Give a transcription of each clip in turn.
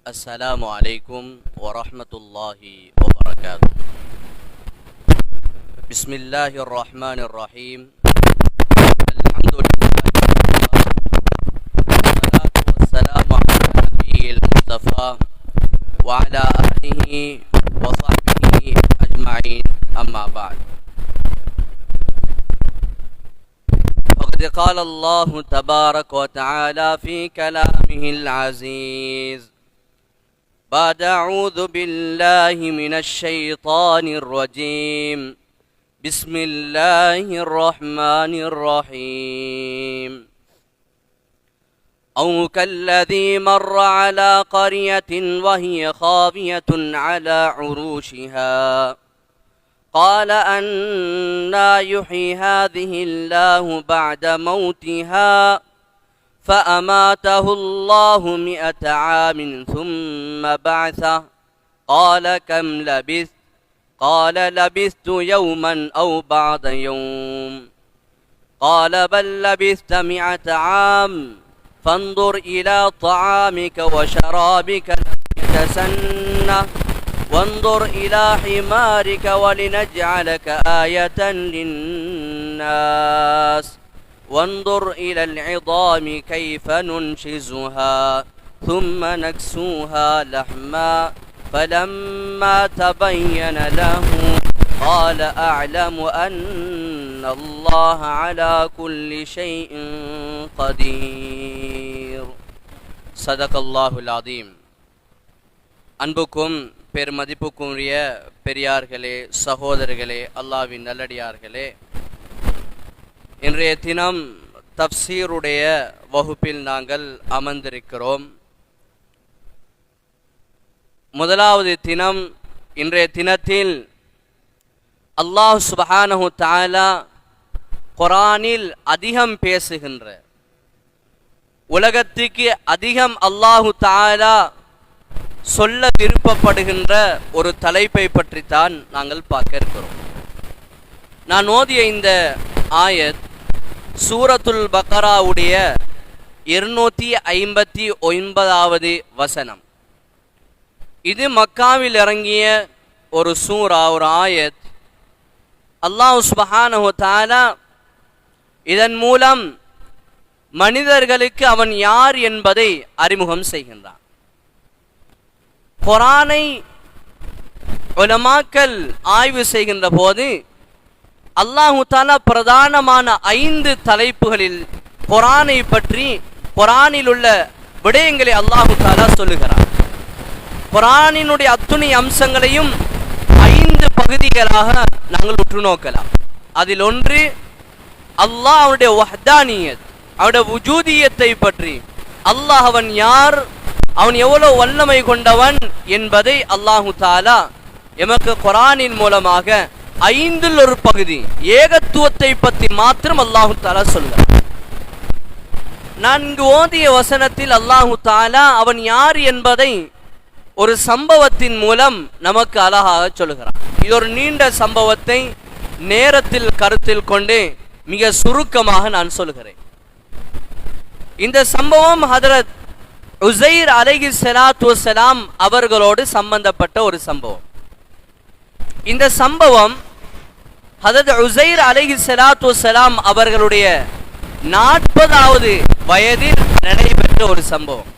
السلام عليكم ورحمة الله وبركاته. بسم الله الرحمن الرحيم. الحمد لله والصلاة والسلام على النبي المصطفى وعلى آله وصحبه أجمعين، أما بعد. فقد قال الله تبارك وتعالى في كلامه العزيز: بعد أعوذ بالله من الشيطان الرجيم، بسم الله الرحمن الرحيم. أو كالذي مر على قرية وهي خاوية على عروشها قال أنى يحيي هذه الله بعد موتها فأماته الله 100 عام ثم بعثه قال كم لبثت قال لبثت يوما أو بعض يوم قال بل لبثت 100 عام فانظر إلى طعامك وشرابك لم يتسنه وانظر إلى حمارك ولنجعلك آية للناس وانظر إلى العظام كيف ننشزها ثم نكسوها لحما فلما تبين له قال أعلم أن الله على كل شيء قدير. صدق الله العظيم. அன்புக்கும் பெருமதிப்புக்குரிய பெரியார்களே, சகோதரர்களே, அல்லாஹ்வின் நல்லடியார்களே, இன்றைய தினம் தஃப்சீருடைய வகுப்பில் நாங்கள் அமர்ந்திருக்கிறோம். முதலாவது தினம். இன்றைய தினத்தில் அல்லாஹ் சுப்ஹானஹு தஆலா குர்ஆனில் அதிகம் பேசுகின்ற, உலகத்துக்கு அதிகம் அல்லாஹு தஆலா சொல்ல விருப்பப்படுகின்ற ஒரு தலைப்பை பற்றித்தான் நாங்கள் பார்க்க இருக்கிறோம். நான் ஓதிய இந்த ஆயத் சூரத்துல் பக்ராவுடைய 259வது வசனம். இது மக்காவில் இறங்கிய ஒரு சூரா, ஒரு ஆயத். அல்லாஹ் சுப்ஹானஹு தஆலா இதன் மூலம் மனிதர்களுக்கு அவன் யார் என்பதை அறிமுகம் செய்கின்றான். குர்ஆனை உலமாக்கள் ஆய்வு செய்கின்ற போது அல்லாஹு தஆலா பிரதானமான 5 தலைப்புகளில் குர்ஆனை பற்றி, குர்ஆனில் உள்ள விடயங்களை அல்லாஹு தஆலா சொல்லுகிறார். குர்ஆனினுடைய அத்துணை அம்சங்களையும் 5 பகுதிகளாக நாங்கள் உற்று நோக்கலாம். அதில் ஒன்று அல்லாஹ் அவனுடைய வஹ்தானியத், அவனுடைய வுஜூதியத்தை பற்றி, அல்லாஹ் அவன் யார், அவன் எவ்வளவு வல்லமை கொண்டவன் என்பதை அல்லாஹு தஆலா எமக்கு குர்ஆனின் மூலமாக 5ல் ஒரு பகுதி ஏகத்துவத்தை பற்றி மாத்திரம் அல்லாஹு தஆலா சொல்கிறார். நான்கு ஓதிய வசனத்தில் அல்லாஹு தஆலா அவன் யார் என்பதை ஒரு சம்பவத்தின் மூலம் நமக்கு அழகாக சொல்கிறார். இது ஒரு நீண்ட சம்பவத்தை நேரத்தில் கருத்தில் கொண்டு மிக சுருக்கமாக நான் சொல்கிறேன். இந்த சம்பவம் ஹதரத் உஸைர் அலைஹிஸ்ஸலாத்து வஸ்ஸலாம் அவர்களோடு சம்பந்தப்பட்ட ஒரு சம்பவம். இந்த சம்பவம் ஹதரத் உஸைர் அலைஹிஸ்ஸலாத்து வஸ்ஸலாம் அவர்களுடைய 40வது வயதில் நடைபெற்ற ஒரு சம்பவம்.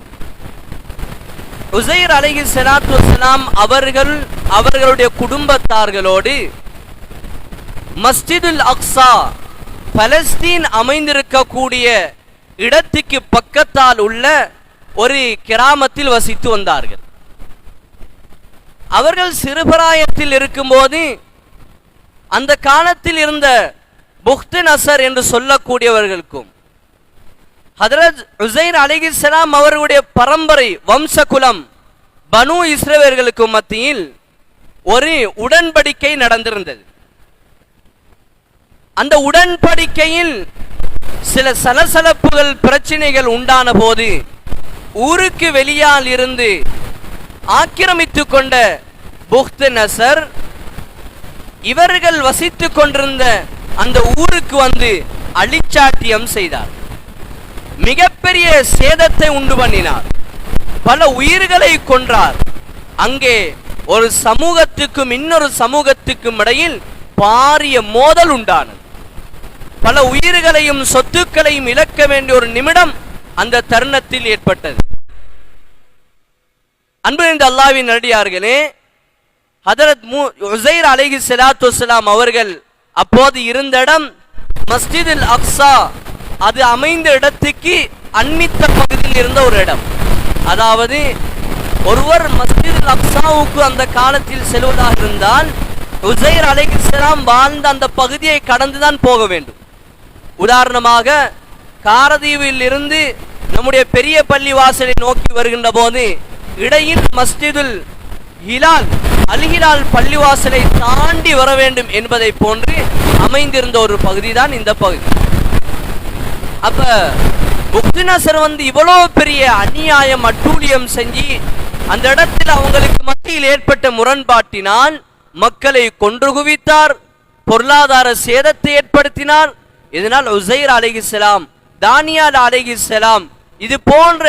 உஸைர் அலைஹிஸ்ஸலாத்து வஸ்ஸலாம் அவர்கள் அவர்களுடைய குடும்பத்தார்களோடு மஸ்ஜிதுல் அக்ஸா, பலஸ்தீன் அமைந்திருக்கக்கூடிய இடத்துக்கு பக்கத்தால் உள்ள ஒரு கிராமத்தில் வசித்து வந்தார்கள். அவர்கள் சிறுபிராயத்தில் இருக்கும்போது அந்த காலத்தில் இருந்த புக்த் நசர் என்று சொல்லக்கூடியவர்களுக்கும் ஹதரத் உஸைர் அலைஹிஸ்ஸலாம் அவர்களுடைய பரம்பரை வம்சகுலம் பனு இஸ்ரவேலர்களுக்கும் மத்தியில் ஒரு உடன்படிக்கை நடந்திருந்தது. அந்த உடன்படிக்கையில் சில சலசலப்புகள், பிரச்சனைகள் உண்டான போது ஊருக்கு வெளியால் இருந்து ஆக்கிரமித்து கொண்ட புக்த் நசர் இவர்கள் வசித்துக் கொண்டிருந்த அந்த ஊருக்கு வந்து அழிச்சாட்டியம் செய்தார். மிகப்பெரிய சேதத்தை உண்டு பண்ணினார். பல உயிர்களை கொன்றார். அங்கே ஒரு சமூகத்துக்கும் இன்னொரு சமூகத்துக்கும் இடையில் பாரிய மோதல் உண்டானது. பல உயிர்களையும் சொத்துக்களையும் இழக்க வேண்டிய ஒரு நிமிடம் அந்த தருணத்தில் ஏற்பட்டது. அன்பிருந்த அல்லாஹ்வின் நல்லடியார்களே, ஹதரத் உஸைர் அலைஹிஸ்ஸலாத்து வஸ்ஸலாம் அவர்கள் அப்போது இருந்த இடம் மஸ்ஜிதுல் அக்ஸா. அது அமைந்த இடத்துக்கு அண்மித்த பகுதியில் இருந்த ஒரு இடம். அதாவது ஒருவர் மஸ்ஜிதுல் அக்ஸாவுக்கு அந்த காலத்தில் செல்வதாக இருந்தால் உஸைர் அலைஹிஸ்ஸலாம் வாழ்ந்த அந்த பகுதியை கடந்துதான் போக வேண்டும். உதாரணமாக காரதீவில் இருந்து நம்முடைய பெரிய பள்ளி வாசலை நோக்கி வருகின்ற போது இடையில் மஸ்ஜிதுல் ஹிலால் அல்-ஹிலால் பள்ளிவாசலை தாண்டி வர வேண்டும் என்பதை போன்று அமைந்திருந்த ஒரு பகுதி தான் இந்த பகுதி. அப்ப புக்தினசர் இவ்வளோ பெரிய அநியாயம் அட்டூழியம் செஞ்சு அந்த இடத்தில் அவங்களுக்கு மத்தியில் ஏற்பட்ட முரண்பாட்டினால் மக்களை கொன்று குவித்தார், பொருளாதார சேதத்தை ஏற்படுத்தினார். இதனால் உஸைர் அலைஹிஸ்ஸலாம், தானியால் அலைஹிஸ்ஸலாம் இது போன்ற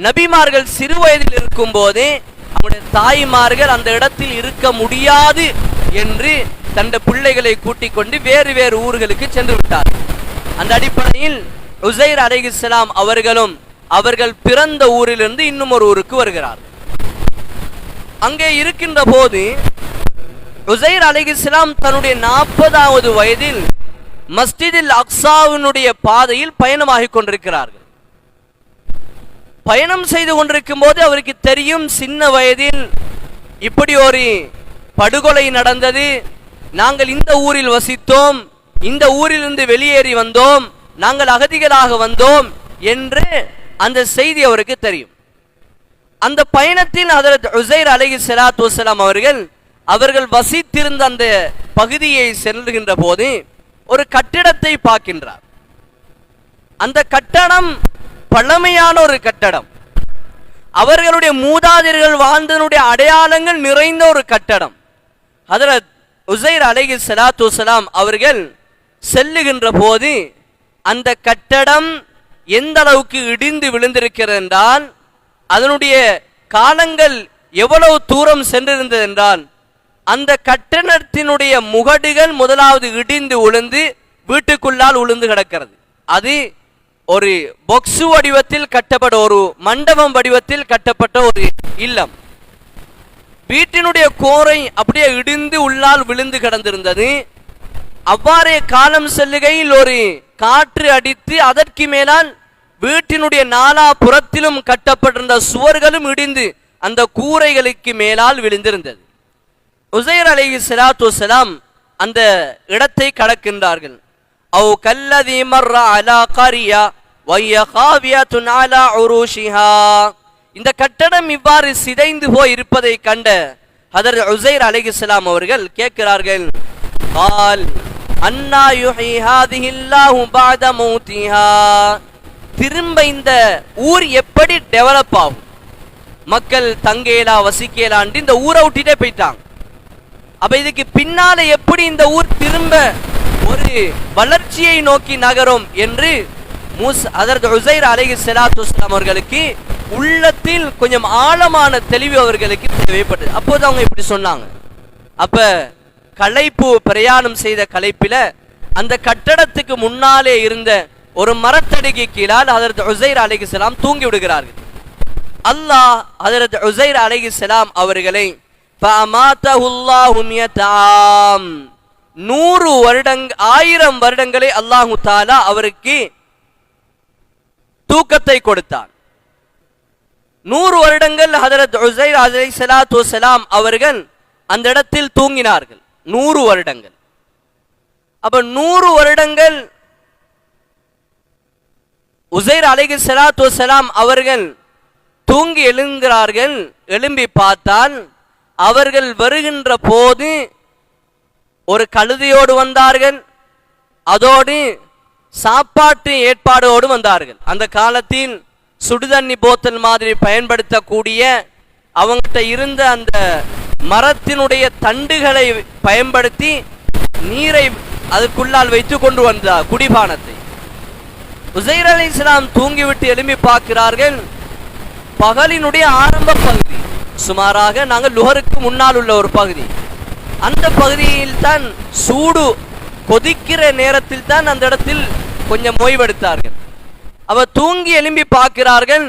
நபிமார்கள் சிறு வயதில் இருக்கும் போதே அவருடைய தாய்மார்கள் அந்த இடத்தில் இருக்க முடியாது என்று தந்த பிள்ளைகளை கூட்டிக் கொண்டு வேறு வேறு ஊர்களுக்கு சென்று விட்டார். அந்த அடிப்படையில் உஸைர் அலைஹிஸ்ஸலாம் அவர்களும் அவர்கள் பிறந்த ஊரிலிருந்து இன்னும் ஒரு ஊருக்கு வருகிறார். அங்கே இருக்கின்ற போது உஸைர் அலைஹிஸ்ஸலாம் தன்னுடைய 40வது வயதில் மஸ்ஜிதுல் அக்ஸாவினுடைய பாதையில் பயணமாகிக் கொண்டிருக்கிறார்கள். பயணம் செய்து கொண்டிருக்கும் போது அவருக்கு தெரியும், சின்ன வயதில் இப்படி ஒரு படுகொலை நடந்தது, நாங்கள் இந்த ஊரில் வசித்தோம், இந்த ஊரிலிருந்து வெளியேறி வந்தோம், நாங்கள் அகதிகளாக வந்தோம் என்று அந்த செய்தி அவருக்கு தெரியும். அந்த பயணத்தில் ஹதரத் உஸைர் அலைஹிஸ்ஸலாத்து வஸ்ஸலாம் அவர்கள் வசித்திருந்த அந்த பகுதியை செல்கின்ற போது ஒரு கட்டிடத்தை பார்க்கின்றார். அந்த கட்டடம் பழமையான ஒரு கட்டடம், அவர்களுடைய மூதாதையர்கள் வாழ்ந்தனுடைய அடையாளங்கள் நிறைந்த ஒரு கட்டடம். ஹதரத் உஸைர் அலைஹிஸ்ஸலாத்து வஸ்ஸலாம் அவர்கள் செல்லுகின்ற போது அந்த கட்டடம் எந்த அளவுக்கு இடிந்து விழுந்திருக்கிறது என்றால், அதனுடைய காலங்கள் எவ்வளவு தூரம் சென்றிருந்தது என்றால், அந்த கட்டணத்தினுடைய முகடுகள் முதலாவது இடிந்து உளுந்து வீட்டுக்குள்ளால் உளுந்து கிடக்கிறது. அது ஒரு பொக்ஸு வடிவத்தில் கட்டப்பட்ட ஒரு மண்டபம் வடிவத்தில் கட்டப்பட்ட ஒரு இல்லம். வீட்டினுடைய கோரை அப்படியே இடிந்து உள்ளால் விழுந்து கிடந்திருந்தது. அவ்வாறே காலம் செல்லுகையில் ஒரு காற்று அடித்து அதற்கு மேலால் வீட்டினுடைய நாலா புறத்திலும் கட்டப்பட்டிருந்த சுவர்களும் இடிந்து அந்த கூரைகளுக்கு மேலால் விழுந்திருந்தது. உஸைர் அலைஹிஸ்ஸலாத்து வஸ்ஸலாம் அந்த இடத்தை கடக்கின்றார்கள். அவ் கல்லதி மர்ர அலா கரியா வய்ய காவியத்துன் அலா உரூஷிஹா. இந்த கட்டடம் இவ்வாறு சிதைந்து போய் இருப்பதை கண்ட ஹதரத் உஸைர் அலைஹிஸ்ஸலாம் அவர்கள் கேட்கிறார்கள், கால் அன்னா யுஹி ஹாதிஹில்லாஹு பஅத மௌதிஹா. திரும்ப இந்த ஊர் எப்படி டெவலப் ஆகும், மக்கள் தங்கேலா வசிக்கலான்னு இந்த ஊரை விட்டுட்டே போயிட்டாங்க. அப்ப இதுக்கு பின்னால எப்படி இந்த ஊர் திரும்ப ஒரு வளர்ச்சியை நோக்கி நகரும் என்று ஹதரத் உஸைர் அலைஹிஸ்ஸலாத்து வஸ்ஸலாம் அவர்களுக்கு உள்ளத்தில் கொஞ்சம் ஆழமான தெளிவு அவர்களுக்கு தேவைப்பட்டது. அப்போது அவங்க இப்படி சொன்னாங்க. அப்ப களைப்பு பிரயாணம் செய்த களைப்பில அந்த கட்டடத்துக்கு முன்னாலே இருந்த ஒரு மரத்தடிக்கு கீழால் ஹதரத் உஸைர் அலைஹிஸ்ஸலாம் தூங்கி விடுகிறார்கள். அல்லாஹ் ஹதரத் உஸைர் அலைஹிஸ்ஸலாம் அவர்களை 100 வருடங்கள் 1000 வருடங்களை அல்லாஹு தஆலா அவருக்கு தூக்கத்தை கொடுத்தான். 100 வருடங்கள் ஹதரத் உஸைர் அலைஹிஸ்ஸலாத்து வஸ்ஸலாம் அவர்கள் அந்த இடத்தில் தூங்கினார்கள். 100 வருடங்கள். அப்ப 100 வருடங்கள் உஸைர் அலைஹிஸ்ஸலாத்து வஸ்ஸலாம் அவர்கள் தூங்கி எழுகிறார்கள். எழும்பி பார்த்தால் அவர்கள் வருகின்ற போது ஒரு கழுதையோடு வந்தார்கள், அதோடு சாப்பாட்டு ஏற்பாடோடு வந்தார்கள். அந்த காலத்தில் சுடுதண்ணி போத்தல் மாதிரி பயன்படுத்தக்கூடிய அவங்ககிட்ட இருந்த அந்த மரத்தினுடைய தண்டுகளை பயன்படுத்தி நீரை அதுக்குள்ளால் வைத்து கொண்டு வந்தார் குடிபானத்தை. உஸைர் அலைஹிஸ்ஸலாம் தூங்கிவிட்டு எழும்பி பார்க்கிறார்கள். பகலினுடைய ஆரம்ப பகுதி, சுமாராக நாங்கள் லுஹருக்கு முன்னால் உள்ள ஒரு பகுதி. அந்த பகுதியில் தான் சூடு கொதிக்கிற நேரத்தில் தான் அந்த இடத்தில் கொஞ்சம் ஓய்வெடுத்தார்கள். அவ தூங்கி எழும்பி பார்க்கிறார்கள்,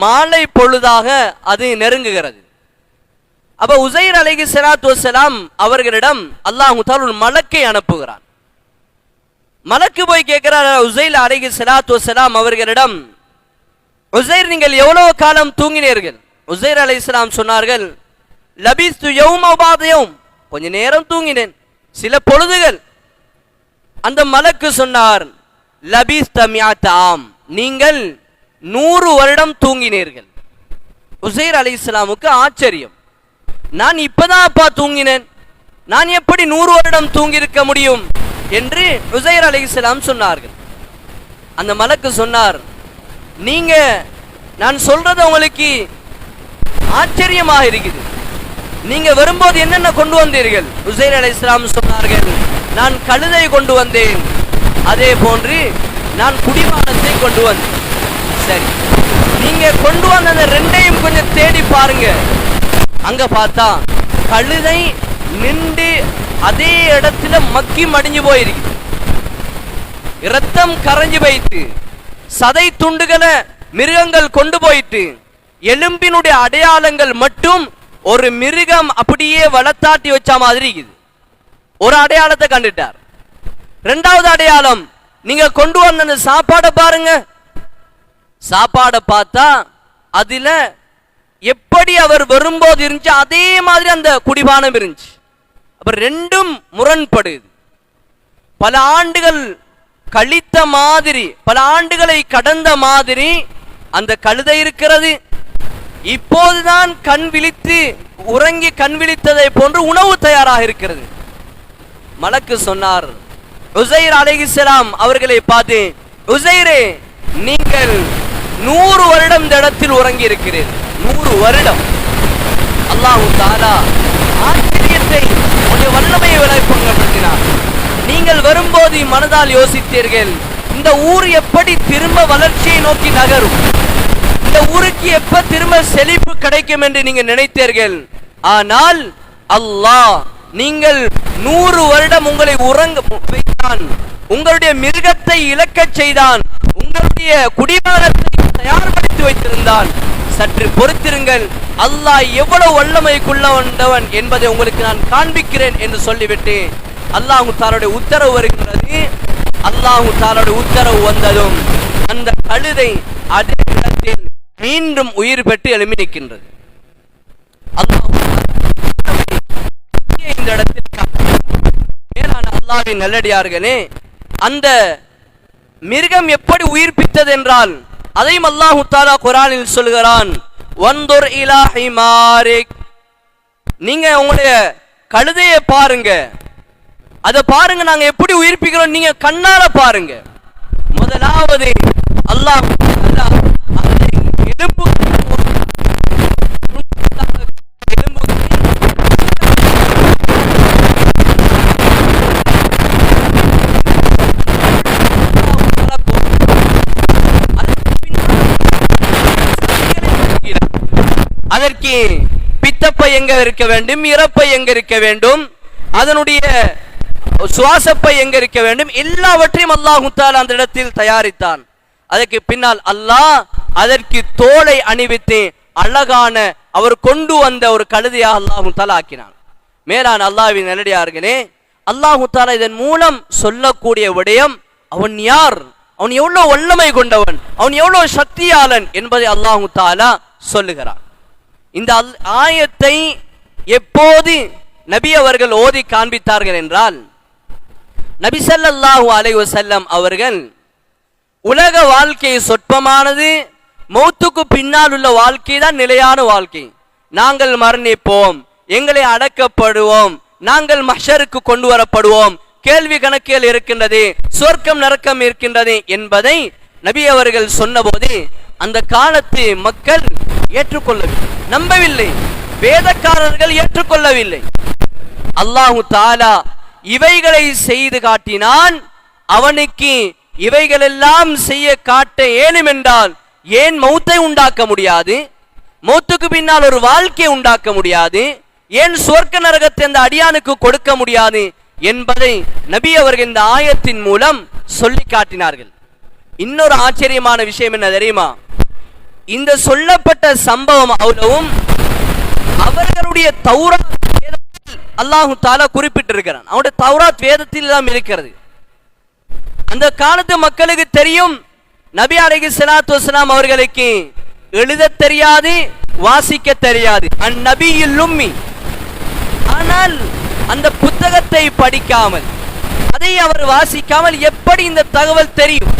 மாலை பொழுதாக அது நெருங்குகிறது. அப்ப உசைர் அலைஹிஸ்ஸலாத்து வஸ்ஸலாம் அவர்களிடம் அல்லாஹ் தஆலா ஒரு மலக்கை அனுப்புகிறான். மலக்கு போய் கேட்கிறார் உசைர் அலைஹிஸ்ஸலாத்து வஸ்ஸலாம் அவர்களிடம், உசைர் நீங்கள் எவ்வளவு காலம் தூங்கினீர்கள்? உசைர் அலைஹிஸ்ஸலாம் சொன்னார்கள், லபிஸ்து யௌம பஅத யௌம், கொஞ்ச நேரம் தூங்கினேன், சில பொழுதுகள். அந்த மலக்கு சொன்னார், லபிஸ்த மிஅத ஆம், நீங்கள் 100 வருடம் தூங்கினீர்கள். உசைர் அலைஹிஸ்ஸலாமுக்கு ஆச்சரியம், நான் இப்பதான் அப்பா தூங்கினேன், நான் எப்படி 100 வருடம் தூங்கி இருக்க முடியும் என்று உசைர் அலைஹிஸ்ஸலாம் சொன்னார்கள். அந்த மலக்கு சொன்னார், நீங்க நான் சொல்றது உங்களுக்கு ஆச்சரியமாக இருக்குது, நீங்க வரும்போது என்னென்ன கொண்டு வந்தீர்கள்? உசைர் அலைஹிஸ்ஸலாம் சொன்னார்கள், நான் கழுதை கொண்டு வந்தேன், அதே போன்று நான் குடிவானத்தை கொண்டு வந்தேன். சரி, நீங்க கொண்டு வந்த அந்த ரெண்டையும் கொஞ்சம் தேடி பாருங்க. அங்க பார்த்தா கழுதை நின்று அதே இடத்துல மக்கி மடிஞ்சு போயிருக்கு, இரத்தம் கரைஞ்சு போயிட்டு, சதை துண்டுகளை மிருகங்கள் கொண்டு போயிட்டு, எலும்பினுடைய அடையாளங்கள் மட்டும் ஒரு மிருகம் அப்படியே வளர்த்தாட்டி வச்ச மாதிரி இருக்குது. ஒரு அடையாளத்தை கண்டுட்டார். இரண்டாவது அடையாளம், நீங்க கொண்டு வந்த அந்த சாப்பாடை பாருங்க. சாப்பாடை பார்த்தா அதுல எப்படி அவர் வரும்போது இருந்துச்சு அதே மாதிரி அந்த குடிபானம் இருந்துச்சு. அப்ப ரெண்டும் முரண்படுது. பல ஆண்டுகள் கழித்த மாதிரி, பல ஆண்டுகளை கடந்த மாதிரி அந்த கழுதை இருக்கிறது. இப்போதுதான் கண் விழித்து உறங்கி கண் விழித்ததை போன்று உணவு தயாராக இருக்கிறது. மலக்கு சொன்னார் உசைர் அலைஹிஸ்ஸலாம் அவர்களை பார்த்து, உசைரே, நீங்கள் 100 வருடம் இந்த இடத்தில் உறங்கி இருக்கிறீர்கள். 100 வருடம். அல்லாஹ் தஆலா ஆச்சரியத்தை, உடைய வல்லமையை விளைப்பங்கப்படுத்தினார். நீங்கள் வரும்போது மனதால் யோசித்தீர்கள், இந்த ஊர் எப்படி திரும்ப வளர்ச்சியை நோக்கி நகரும், இந்த ஊருக்கு எப்ப திரும்ப செழிப்பு கிடைக்கும் என்று நீங்க நினைத்தீர்கள். ஆனால் அல்லாஹ் நீங்கள் 100 வருடம் உங்களை உறங்க வைத்தான், உங்களுடைய மிருகத்தை இழக்கச் செய்தான், உங்களுடைய குடிவானத்தை தயார்படுத்தி வைத்திருந்தான். சற்று பொறுத்திருங்கள், அல்லாஹ் எவ்வளவு வல்லமைக்குள்ளவன் என்பதை உங்களுக்கு நான் காண்பிக்கிறேன் என்று சொல்லிவிட்டு அல்லாஹ் தஆலாவுடைய உத்தரவு வருகிறது. அல்லாஹ் தஆலாவுடைய உத்தரவு வந்ததும் அந்த கழுதை அதே இடத்தில் மீண்டும் உயிர் பெற்று எழும்பி நிற்கின்றது. அல்லாஹ் இந்த இடத்தில் மேலான அல்லாஹ்வின் நல்லடியார்களே, அந்த மிருகம் எப்படி உயிர்ப்பித்தது என்றால் அதையும் அல்லாஹ் தஆலா குர்ஆனில் சொல்கிறான், வந்தூர் இலா ஹிமாரிக், நீங்க உங்களுடைய கழுதையை பாருங்க, அதை பாருங்க, நாங்க எப்படி உயிர்ப்பிக்கிறோம் நீங்க கண்ணால பாருங்க. முதலாவது அல்லாஹ் அதற்கு பித்தப்பை எங்க இருக்க வேண்டும், இறப்பை எங்க இருக்க வேண்டும், அதனுடைய சுவாசப்பை எங்க இருக்க வேண்டும், எல்லாவற்றையும் அல்லாஹ் தஆலா அந்த இடத்தில் தயாரித்தான். அதற்கு பின்னால் அல்லாஹ் அதற்கு தோலை அணிவித்து அழகான அவர் கொண்டு வந்த ஒரு கழுதையாக அல்லாஹ் தஆலா ஆக்கினான். மேலான அல்லாஹ்வின் நல்லடியார்களே, அல்லாஹ் தஆலா இதன் மூலம் சொல்லக்கூடிய விடயம், அவன் யார், அவன் எவ்வளவு வல்லமை கொண்டவன், அவன் எவ்வளவு சக்தியாளன் என்பதை அல்லாஹ் தஆலா சொல்லுகிறான். இந்த ஆயத்தை எப்போது நபி அவர்கள் ஓதி காண்பித்தார்கள் என்றால், நபி ஸல்லல்லாஹு அலைஹி வஸல்லம் அவர்கள் உலக வாழ்க்கை சொற்பமானது, மௌத்துக்கு பின்னால் உள்ள வாழ்க்கை தான் நிலையான வாழ்க்கை, நாங்கள் மரணிப்போம், எங்களை அடக்கப்படுவோம், நாங்கள் மஹ்ஷருக்கு கொண்டு வரப்படுவோம், கேள்வி கணக்கில் இருக்கின்றது, சொர்க்கம் நரக்கம் இருக்கின்றது என்பதை நபி அவர்கள் சொன்னபோது அந்த காலத்து மக்கள் ஏற்றுக்கொள்ளவில்லை, நம்பவில்லை, வேதக்காரர்கள் ஏற்றுக்கொள்ளவில்லை. அல்லாஹு தஆலா இவைகளை செய்து காட்டினான். அவனுக்கு இவைகளெல்லாம் செய்ய காட்ட ஏனும் என்றால் ஏன் மௌத்தை உண்டாக்க முடியாது, மௌத்துக்கு பின்னால் ஒரு வாழ்க்கையை உண்டாக்க முடியாது, ஏன் சுவர்க்க நரகத்தை அந்த அடியானுக்கு கொடுக்க முடியாது என்பதை நபி அவர்கள் இந்த ஆயத்தின் மூலம் சொல்லி காட்டினார்கள். இன்னொரு ஆச்சரியமான விஷயம் என்ன தெரியுமா? இந்த சொல்லப்பட்ட சம்பவம் அவ்வளவும் அவர்களுடைய தௌராத் வேதத்தில் அல்லாஹு தாலா குறிப்பிட்டிருக்கிறான். அவருடைய தௌராத் வேதத்தில் தான் இருக்கிறது. அந்த காலத்து மக்களுக்கு தெரியும், நபி அலைஹிஸ்ஸலாத்து வஸலாம் அவர்களுக்கு எழுத தெரியாது, வாசிக்க தெரியாது, அந்நபியுல் உம்மி. ஆனால் அந்த புத்தகத்தை படிக்காமல், அதை அவர் வாசிக்காமல் எப்படி இந்த தகவல் தெரியும்?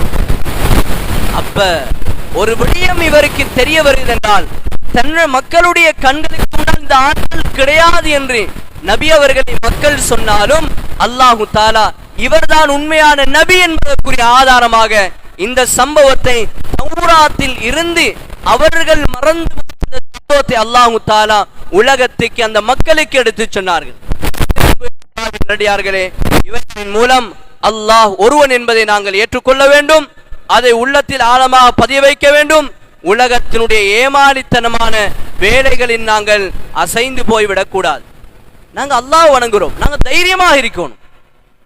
அப்ப ஒரு விடயம் இவருக்கு தெரிய வருகிறது என்றால், தன் மக்களுடைய கண்களுக்கு முன்னால் இந்த ஆற்றல் கிடையாது என்று நபி அவர்களை மக்கள் சொன்னாலும் அல்லாஹு தாலா இவர்தான் உண்மையான நபி என்பதற்குரிய ஆதாரமாக இந்த சம்பவத்தை தௌராத்தில் இருந்து அவர்கள் மறந்து சம்பவத்தை அல்லாஹு தாலா உலகத்துக்கு அந்த மக்களுக்கு எடுத்து சொன்னார்கள். இவற்றின் மூலம் அல்லாஹ் ஒருவன் என்பதை நாங்கள் ஏற்றுக்கொள்ள வேண்டும், அதை உள்ளத்தில் ஆழமாக பதிய வைக்க வேண்டும். உலகத்தினுடைய ஏமாளித்தனமான வேலைகளில் நாங்கள் அசைந்து போய்விடக் கூடாது. நாங்கள் அல்லாஹ் வணங்குறோம், நாங்கள் தைரியமாக இருக்கணும்,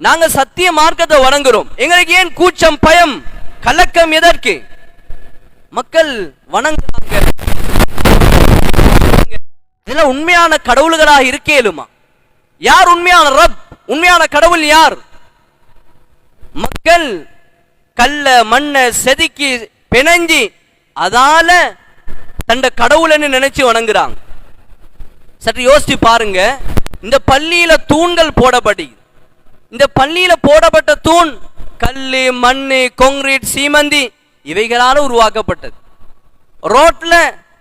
நாங்க சத்திய மார்க்கத்தை வணங்குறோம், எங்களுக்கு ஏன் கூச்சம், பயம், கலக்கம்? எதற்கு? மக்கள் வணங்குறாங்க, இதெல்லாம் உண்மையான கடவுள்களாக இருக்கேலுமா? யார் உண்மையான ரப், உண்மையான கடவுள் யார்? மக்கள் கல்ல மண்ண செதுக்கி பிணைஞ்சி அதால தண்ட கடவுள்னு நினைச்சு வணங்குறாங்க. சற்று யோசிச்சு பாருங்க, இந்த பள்ளியில தூண்கள் போடப்படி, இந்த பள்ளியில போடப்பட்ட தூண் கல்லு, மண்ணு, கான்கிரீட், சீமந்தி இவைகளால உருவாக்கப்பட்டது. ரோட்ல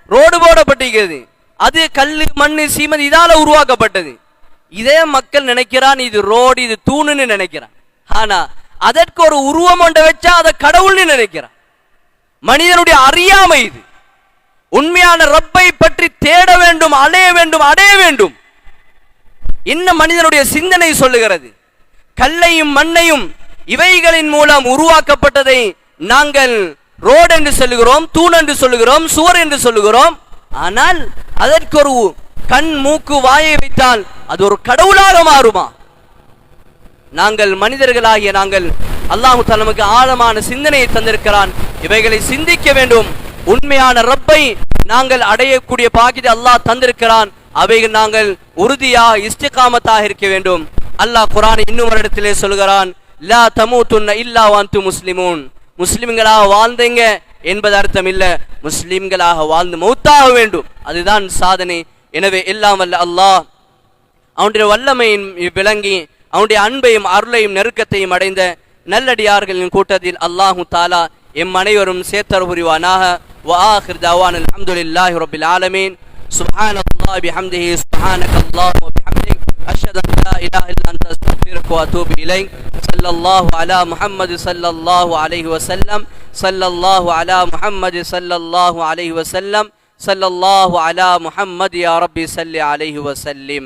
ரோடு போடப்பட்டிருக்கிறது, அது கல்லு, மண்ணு, சீமந்தி இதால உருவாக்கப்பட்டது. இதே மக்கள் நினைக்கிறான் இது ரோடு, இது தூணுன்னு நினைக்கிறான். ஆனா அதற்கு ஒரு உருவம் ஒன்றை வச்சா அதை கடவுள்னு நினைக்கிறான். மனிதனுடைய அறியாமை இது. உண்மையான ரப்பை பற்றி தேட வேண்டும், அலைய வேண்டும், அடைய வேண்டும். என்ன மனிதனுடைய சிந்தனை சொல்லுகிறது? கல்லையும் மண்ணையும் இவைகளின் மூலம் உருவாக்கப்பட்டதை நாங்கள் ரோடு என்று சொல்லுகிறோம், தூண் என்று சொல்லுகிறோம், சுவர் என்று சொல்லுகிறோம். ஆனால் அதற்கு ஒரு கண், மூக்கு, வாயை வைத்தால் அது ஒரு கடவுளாக மாறுமா? நாங்கள் மனிதர்களாகிய நாங்கள் அல்லாஹ் தஆலா நமக்கு ஆழமான சிந்தனையை தந்திருக்கிறான். இவைகளை சிந்திக்க வேண்டும். உண்மையான ரப்பை நாங்கள் அடையக்கூடிய பாக்கியத்தை அல்லாஹ் தந்திருக்கிறான். அவைகள் நாங்கள் உறுதியாக இஸ்திகாமத்தாக இருக்க வேண்டும். அல்லாஹ் குர்ஆன் இன்னும் ஒரு இடத்திலே சொல்கிறான், லா தமூதுன்ன இல்லா வஅன்தும் முஸ்லிமூன். முஸ்லிம்களாக வாழ்ந்தீங்க என்பது அர்த்தம் இல்ல, முஸ்லிம்களாக வாழ்ந்து மௌத்தாக வேண்டும், அதுதான் சாதனை. எனவே எல்லாம் வல்ல அல்லாஹ் அவனுடைய வல்லமையின் விளங்கி அவனுடைய அன்பையும் அருளையும் நெருக்கத்தையும் அடைந்த நல்லடியார்களின் கூட்டத்தில் அல்லாஹு தாலா எம் அனைவரும் சேர்த்தர் புரிவானாக. وآخر دعوانا الحمد لله رب العالمين. سبحان الله بحمده سبحانك اللهم وبحمدك أشهد أن لا إله إلا أنت أستغفرك وأتوب إليك. صلى الله على محمد صلى الله عليه وسلم. صلى الله على محمد صلى الله عليه وسلم. صلى الله على محمد يا ربي صل عليه وسلم.